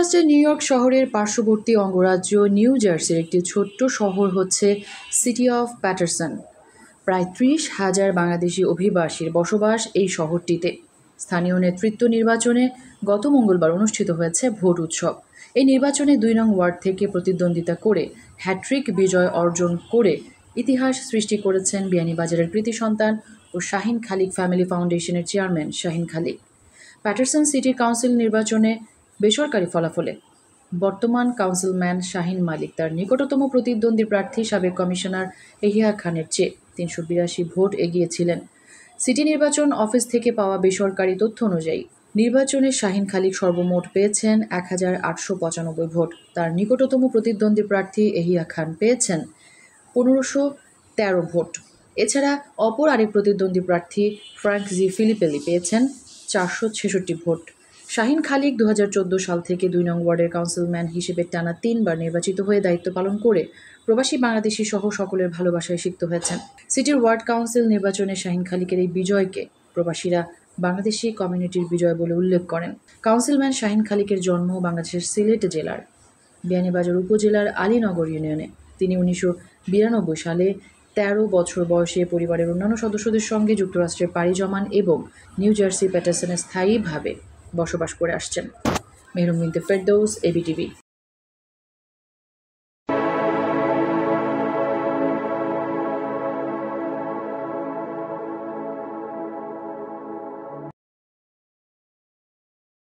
যুক্তরাষ্ট্রের new York শহরের পার্শ্ববর্তী অঙ্গরাজ্য নিউ জার্সির একটি ছোট্ট শহর হচ্ছে সিটি অফ প্যাটারসন। প্রায় ৩০,০০০ বাংলাদেশি অভিবাসীর বসবাস এই শহরটিতে। স্থানীয় নেতৃত্ব নির্বাচনে গত মঙ্গলবার অনুষ্ঠিত হয়েছে ভোট উৎসব। এই নির্বাচনে ২ নং ওয়ার্ড থেকে প্রতিদ্বন্দ্বিতা করে হ্যাট্রিক বিজয় অর্জন করে ইতিহাস সৃষ্টি করেছেন বিয়ানীবাজারের কৃতি সন্তান ও শাহীন খালিক ফ্যামিলি ফাউন্ডেশনের চেয়ারম্যান শাহীন খালিক। প্যাটারসন সিটি কাউন্সিল নির্বাচনে বেসরকারি ফলাফলে বর্তমান কাউন্সিলম্যান শাহীন মালিক তার নিকটতম প্রতিদ্বন্দ্বী প্রার্থী সাবেক কমিশনার এহিয়া খানের চেয়ে ৩৮২ ভোট এগিয়েছিলেন। সিটি নির্বাচন অফিস থেকে পাওয়া বেসরকারি তথ্য অনুযায়ী নির্বাচনে শাহীন খালিক সর্বমোট পেয়েছেন ১,৮৯৫ ভোট। তার নিকটতম প্রতিদ্বন্দ্বী প্রার্থী এহিয়া খান পেয়েছেন ১৫১৩ ভোট। এছাড়া অপর আরেক প্রতিদ্বন্দ্বী প্রার্থী ফ্রাঙ্ক জি ফিলিপেলি পেয়েছেন ৪৬৬ ভোট। শাহীন খালিক ২০১৪ সাল থেকে ২ নং ওয়ার্ডের কাউন্সিলম্যান হিসেবে টানা ৩ বার নির্বাচিত হয়ে দায়িত্ব পালন করে প্রবাসী বাংলাদেশি সহ সকলের ভালোবাসায় সিক্ত হয়েছেন। সিটির ওয়ার্ড কাউন্সিল নির্বাচনে শাহীন খালিকের এই বিজয়কে প্রবাসীরা বাংলাদেশি কমিউনিটির বিজয় বলে উল্লেখ করেন। কাউন্সিলম্যান শাহীন খালিকের জন্ম বাংলাদেশের সিলেট জেলার বিয়ানীবাজার উপজেলার আলীনগর ইউনিয়নে। তিনি ১৯৯২ সালে ১৩ বছর বয়সে পরিবারের অন্যান্য সদস্যদের সঙ্গে যুক্তরাষ্ট্রে পাড়ি জমান এবং নিউ জার্সি প্যাটারসনে স্থায়ীভাবে বসবাস করে আসছেন। মেহরুম বিনতে ফেরদৌস, এবিটিভি।